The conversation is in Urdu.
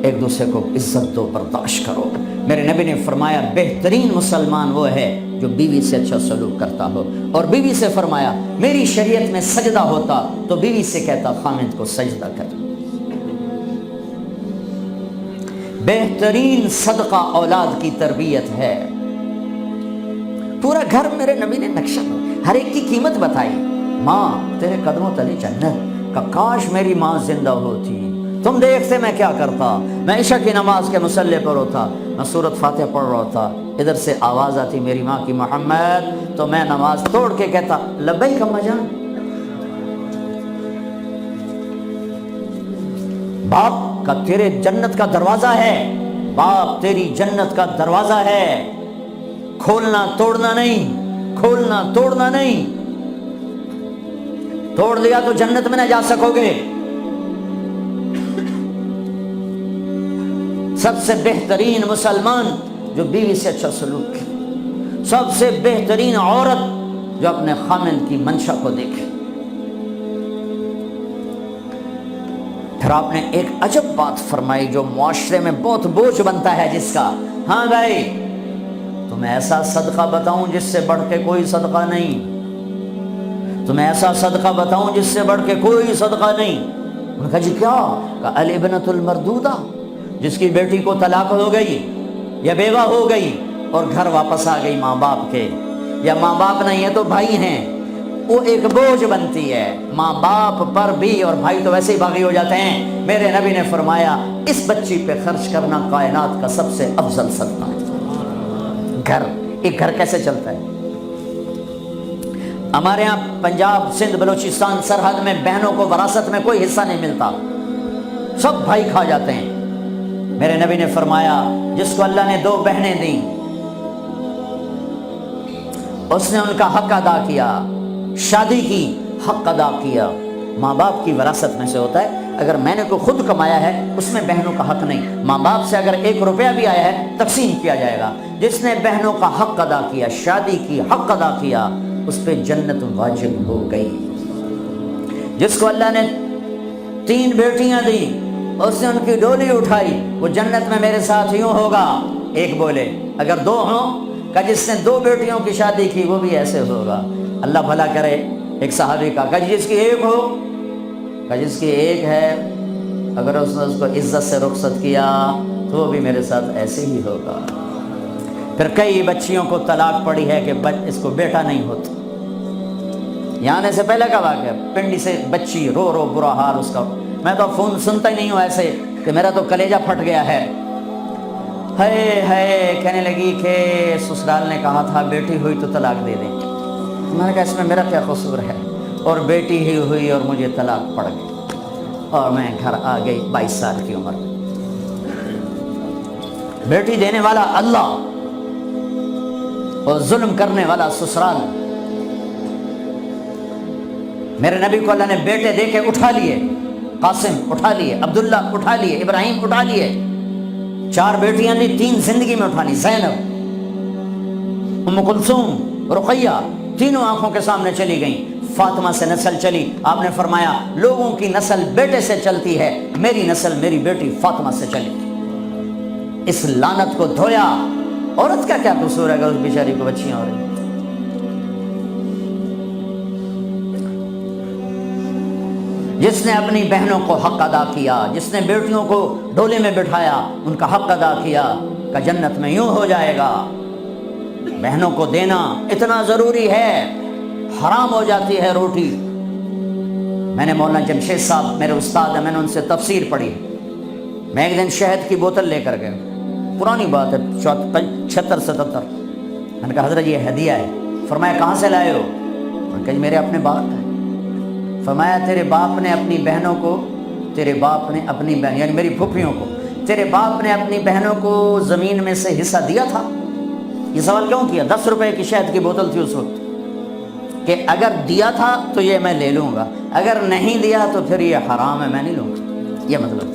ایک دوسرے کو عزت دو، برداشت کرو۔ میرے نبی نے فرمایا بہترین مسلمان وہ ہے جو بیوی سے اچھا سلوک کرتا ہو، اور بیوی سے فرمایا میری شریعت میں سجدہ ہوتا تو بیوی سے کہتا خامند کو سجدہ کر۔ بہترین صدقہ اولاد کی تربیت ہے۔ پورا گھر میرے نبی نے نقشہ، ہر ایک کی قیمت بتائی۔ ماں تیرے قدموں تلے جنت، کاش میری ماں زندہ ہوتی، تم دیکھتے میں کیا کرتا، میں عشاء کی نماز کے مصلی پر ہوتا، میں سورۃ فاتحہ پڑھ رہا ہوتا، ادھر سے آواز آتی میری ماں کی محمد، تو میں نماز توڑ کے کہتا لبیک اماں جان۔ باپ کا تیرے جنت کا دروازہ ہے، باپ تیری جنت کا دروازہ ہے، کھولنا توڑنا نہیں، کھولنا توڑنا نہیں، توڑ لیا تو جنت میں نہ جا سکو گے۔ سب سے بہترین مسلمان جو بیوی سے اچھا سلوک کرے، سب سے بہترین عورت جو اپنے خامند کی منشا کو دیکھے۔ پھر آپ نے ایک عجب بات فرمائی جو معاشرے میں بہت بوجھ بنتا ہے جس کا، ہاں بھائی تمہیں ایسا صدقہ بتاؤں جس سے بڑھ کے کوئی صدقہ نہیں، تمہیں ایسا صدقہ بتاؤں جس سے بڑھ کے کوئی صدقہ نہیں۔ انہوں نے کہا جی کیا؟ کہا الابنۃ المردودہ، جس کی بیٹی کو طلاق ہو گئی یا بیوہ ہو گئی اور گھر واپس آ گئی ماں باپ کے، یا ماں باپ نہیں ہے تو بھائی ہیں، وہ ایک بوجھ بنتی ہے ماں باپ پر بھی، اور بھائی تو ویسے ہی باغی ہو جاتے ہیں۔ میرے نبی نے فرمایا اس بچی پہ خرچ کرنا کائنات کا سب سے افضل صدقہ ہے۔ گھر، ایک گھر کیسے چلتا ہے؟ ہمارے یہاں پنجاب سندھ بلوچستان سرحد میں بہنوں کو وراثت میں کوئی حصہ نہیں ملتا، سب بھائی کھا جاتے ہیں۔ میرے نبی نے فرمایا جس کو اللہ نے 2 بہنیں دیں اس نے ان کا حق ادا کیا، شادی کی حق ادا کیا۔ ماں باپ کی وراثت میں سے ہوتا ہے، اگر میں نے کو خود کمایا ہے اس میں بہنوں کا حق نہیں، ماں باپ سے اگر 1 روپیہ بھی آیا ہے تقسیم کیا جائے گا۔ جس نے بہنوں کا حق ادا کیا، شادی کی حق ادا کیا، اس پہ جنت واجب ہو گئی۔ جس کو اللہ نے 3 بیٹیاں دی، اس نے ان کی ڈولی اٹھائی، وہ جنت میں میرے ساتھ یوں ہوگا۔ ایک بولے، اگر 2 ہوں، کہ جس نے 2 بیٹیوں کی شادی کی وہ بھی ایسے ہوگا۔ اللہ بھلا کرے۔ ایک صحابی کا کہ جس کی 1 ہو، کہ جس کی 1 ہے، اگر اس نے اس کو عزت سے رخصت کیا تو وہ بھی میرے ساتھ ایسے ہی ہوگا۔ پھر کئی بچیوں کو طلاق پڑی ہے کہ اس کو بیٹا نہیں ہوتا۔ یہاں آنے سے پہلے کا واقعہ، پنڈی سے بچی رو رو برا حال اس کا، میں تو فون سنتا ہی نہیں ہوں ایسے کہ میرا تو کلیجہ پھٹ گیا ہے۔ ہے کہنے لگی کہ سسرال نے کہا تھا بیٹی ہوئی تو طلاق دے دیں۔ میں نے کہا اس میں میرا کیا قصور ہے، اور بیٹی ہی ہوئی اور مجھے طلاق پڑ گئی، اور میں گھر آ گئی 22 سال کی عمر میں۔ بیٹی دینے والا اللہ اور ظلم کرنے والا سسرال۔ میرے نبی کو اللہ نے بیٹے دے کے اٹھا لیے، قاسم اٹھا لیے، عبداللہ اٹھا لیے، ابراہیم اٹھا لیے، 4 بیٹیاں دی، 3 زندگی میں اٹھانی، زینب، ام کلثوم، رقیہ، تینوں آنکھوں کے سامنے چلی گئیں۔ فاطمہ سے نسل چلی، آپ نے فرمایا لوگوں کی نسل بیٹے سے چلتی ہے، میری نسل میری بیٹی فاطمہ سے چلی۔ اس لعنت کو دھویا۔ عورت کا کیا قصور ہے اگر اس بیچاری کو بچیاں ہو رہی؟ جس نے اپنی بہنوں کو حق ادا کیا، جس نے بیٹیوں کو ڈولے میں بٹھایا، ان کا حق ادا کیا، کہ جنت میں یوں ہو جائے گا۔ بہنوں کو دینا اتنا ضروری ہے، حرام ہو جاتی ہے روٹی۔ میں نے مولانا جمشید صاحب میرے استاد ہیں، میں نے ان سے تفسیر پڑھی۔ میں ایک دن شہد کی بوتل لے کر گیا، پرانی بات ہے 76-77۔ میں نے کہا حضرت یہ ہدیہ ہے۔ فرمایا کہاں سے لائے ہو؟ میں نے کہا میرے اپنے باپ ہے۔ فرمایا تیرے باپ نے اپنی بہنوں کو، تیرے باپ نے اپنی بہن یعنی میری پھوپھیوں کو، تیرے باپ نے اپنی بہنوں کو زمین میں سے حصہ دیا تھا؟ یہ سوال کیوں کیا؟ 10 روپے کی شہد کی بوتل تھی اس وقت، کہ اگر دیا تھا تو یہ میں لے لوں گا، اگر نہیں دیا تو پھر یہ حرام ہے، میں نہیں لوں گا، یہ مطلب۔